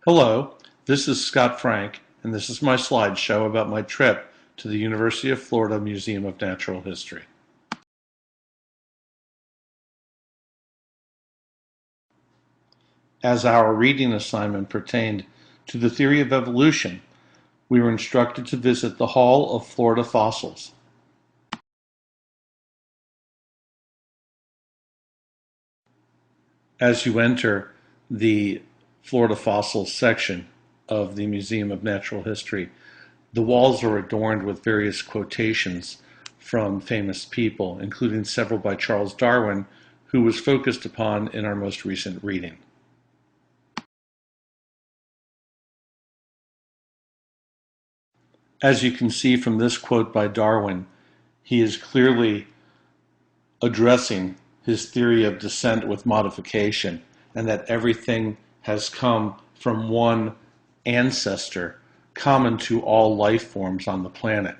Hello, this is Scott Frank, and this is my slideshow about my trip to the University of Florida Museum of Natural History. As our reading assignment pertained to the theory of evolution, we were instructed to visit the Hall of Florida Fossils. As you enter the Florida Fossils section of the Museum of Natural History, the walls are adorned with various quotations from famous people, including several by Charles Darwin, who was focused upon in our most recent reading. As you can see from this quote by Darwin, he is clearly addressing his theory of descent with modification, and that everything has come from one ancestor common to all life forms on the planet,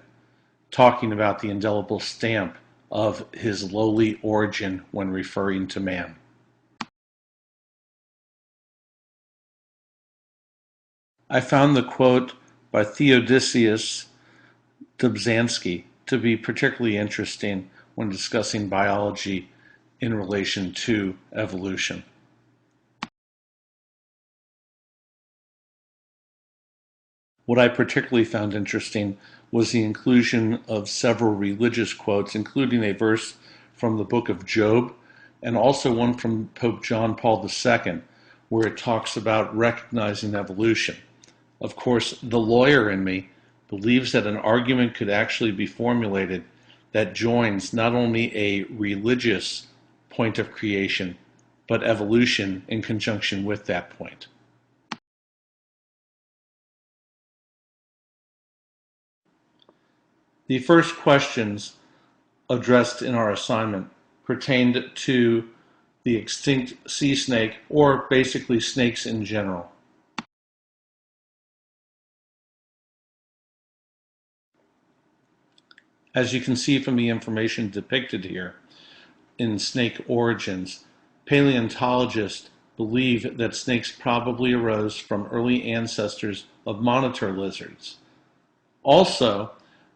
talking about the indelible stamp of his lowly origin when referring to man. I found the quote by Theodosius Dobzhansky to be particularly interesting when discussing biology in relation to evolution. What I particularly found interesting was the inclusion of several religious quotes, including a verse from the book of Job, and also one from Pope John Paul II, where it talks about recognizing evolution. Of course, the lawyer in me believes that an argument could actually be formulated that joins not only a religious point of creation, but evolution in conjunction with that point. The first questions addressed in our assignment pertained to the extinct sea snake, or basically snakes in general. As you can see from the information depicted here in snake origins, paleontologists believe that snakes probably arose from early ancestors of monitor lizards. Also,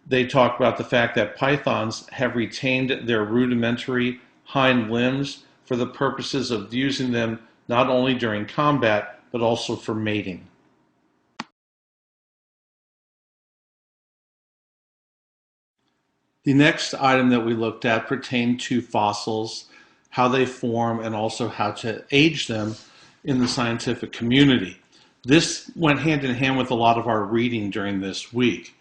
they talk about the fact that pythons have retained their rudimentary hind limbs for the purposes of using them not only during combat, but also for mating. The next item that we looked at pertained to fossils, how they form, and also how to age them in the scientific community. This went hand in hand with a lot of our reading during this week.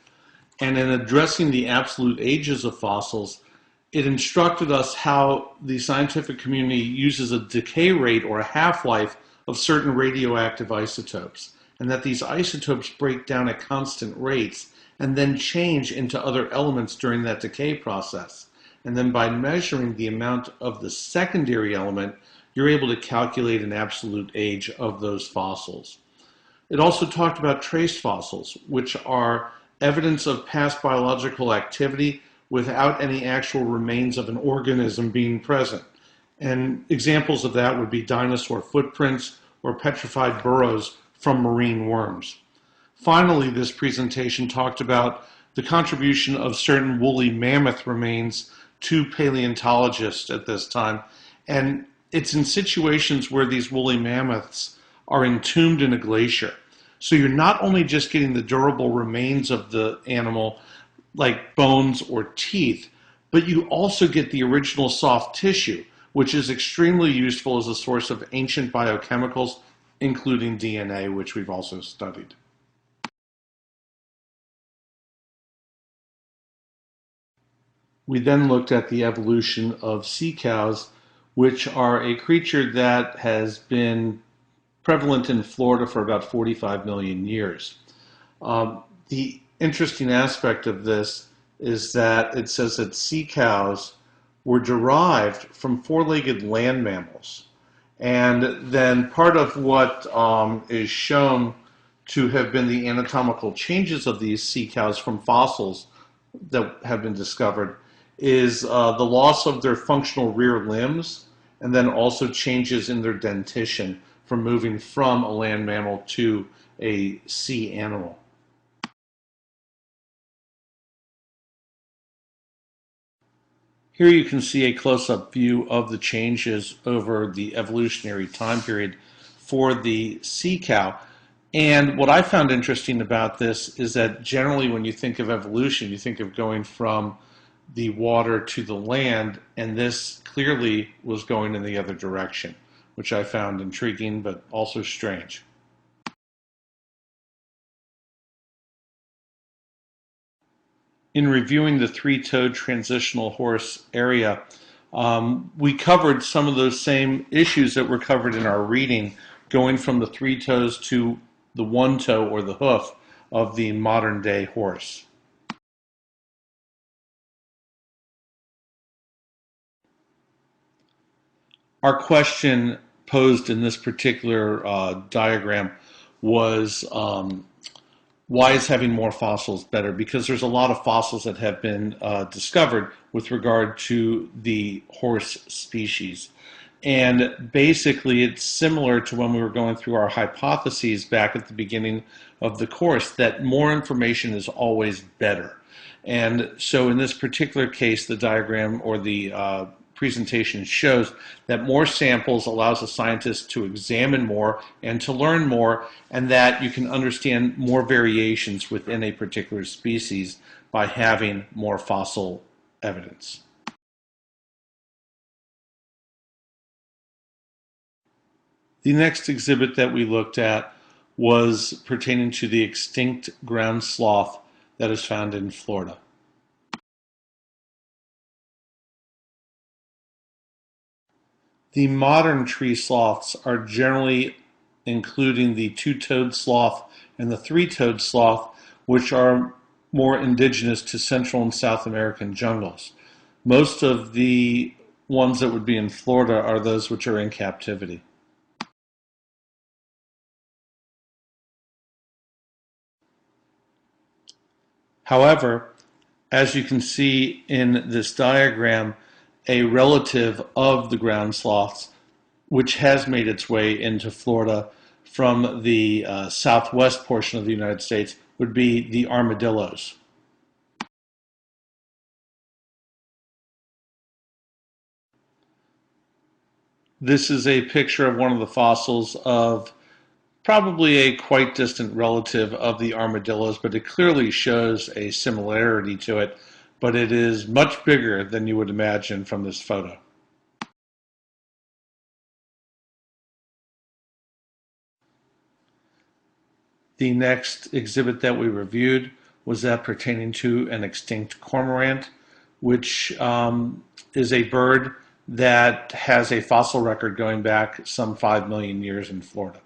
And in addressing the absolute ages of fossils, it instructed us how the scientific community uses a decay rate or a half-life of certain radioactive isotopes, and that these isotopes break down at constant rates and then change into other elements during that decay process. And then by measuring the amount of the secondary element, you're able to calculate an absolute age of those fossils. It also talked about trace fossils, which are evidence of past biological activity without any actual remains of an organism being present. And examples of that would be dinosaur footprints or petrified burrows from marine worms. Finally, this presentation talked about the contribution of certain woolly mammoth remains to paleontologists at this time. And it's in situations where these woolly mammoths are entombed in a glacier. So you're not only just getting the durable remains of the animal, like bones or teeth, but you also get the original soft tissue, which is extremely useful as a source of ancient biochemicals, including DNA, which we've also studied. We then looked at the evolution of sea cows, which are a creature that has been prevalent in Florida for about 45 million years. The interesting aspect of this is that it says that sea cows were derived from four-legged land mammals. And then part of what is shown to have been the anatomical changes of these sea cows from fossils that have been discovered is the loss of their functional rear limbs, and then also changes in their dentition, from moving from a land mammal to a sea animal. Here you can see a close-up view of the changes over the evolutionary time period for the sea cow. And what I found interesting about this is that generally when you think of evolution, you think of going from the water to the land, and this clearly was going in the other direction, which I found intriguing but also strange. In reviewing the three-toed transitional horse area, we covered some of those same issues that were covered in our reading, going from the three toes to the one toe or the hoof of the modern day horse. Our question posed in this particular diagram was why is having more fossils better? Because there's a lot of fossils that have been discovered with regard to the horse species. And basically, it's similar to when we were going through our hypotheses back at the beginning of the course, that more information is always better. And so in this particular case, the diagram or the presentation shows that more samples allows a scientist to examine more and to learn more, and that you can understand more variations within a particular species by having more fossil evidence. The next exhibit that we looked at was pertaining to the extinct ground sloth that is found in Florida. The modern tree sloths are generally including the two-toed sloth and the three-toed sloth, which are more indigenous to Central and South American jungles. Most of the ones that would be in Florida are those which are in captivity. However, as you can see in this diagram, a relative of the ground sloths, which has made its way into Florida from the southwest portion of the United States, would be the armadillos. This is a picture of one of the fossils of probably a quite distant relative of the armadillos, but it clearly shows a similarity to it, but it is much bigger than you would imagine from this photo. The next exhibit that we reviewed was that pertaining to an extinct cormorant, which is a bird that has a fossil record going back some 5 million years in Florida.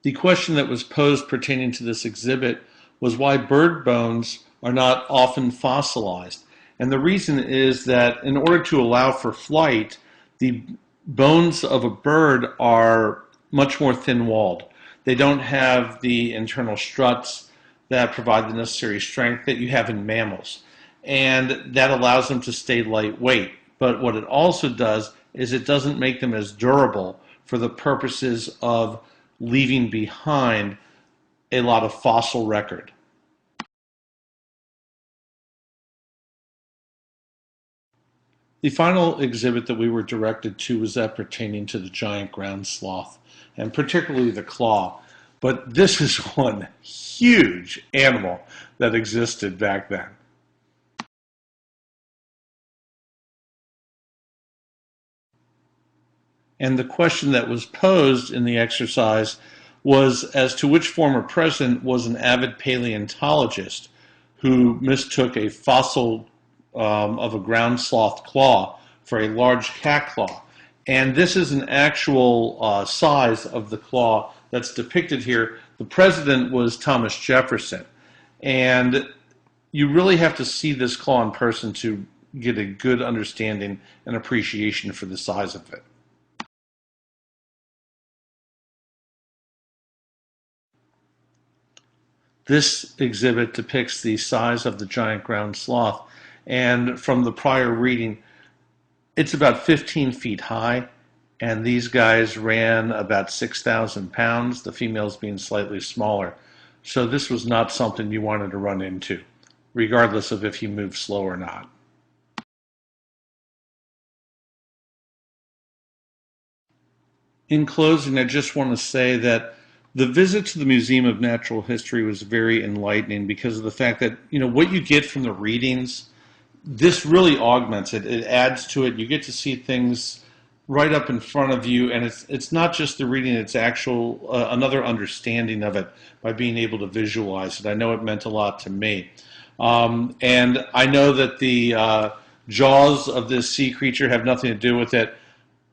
The question that was posed pertaining to this exhibit was why bird bones are not often fossilized. And the reason is that in order to allow for flight, the bones of a bird are much more thin-walled. They don't have the internal struts that provide the necessary strength that you have in mammals. And that allows them to stay lightweight. But what it also does is it doesn't make them as durable for the purposes of leaving behind a lot of fossil record. The final exhibit that we were directed to was that pertaining to the giant ground sloth, and particularly the claw. But this is one huge animal that existed back then. And the question that was posed in the exercise was as to which former president was an avid paleontologist who mistook a fossil of a ground sloth claw for a large cat claw. And this is an actual size of the claw that's depicted here. The president was Thomas Jefferson. And you really have to see this claw in person to get a good understanding and appreciation for the size of it. This exhibit depicts the size of the giant ground sloth, and from the prior reading, It's about 15 feet high, and these guys ran about 6,000 pounds, the females being slightly smaller. So this was not something you wanted to run into, regardless of if you moved slow or not. In closing, I just want to say that the visit to the Museum of Natural History was very enlightening because of the fact that, what you get from the readings, this really augments it. It adds to it. You get to see things right up in front of you, and it's not just the reading; it's actual another understanding of it by being able to visualize it. I know it meant a lot to me, and I know that the jaws of this sea creature have nothing to do with it,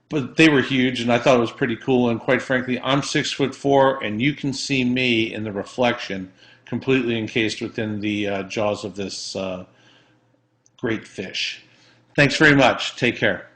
but they were huge, and I thought it was pretty cool. And quite frankly, I'm 6'4", and you can see me in the reflection, completely encased within the jaws of this great fish. Thanks very much. Take care.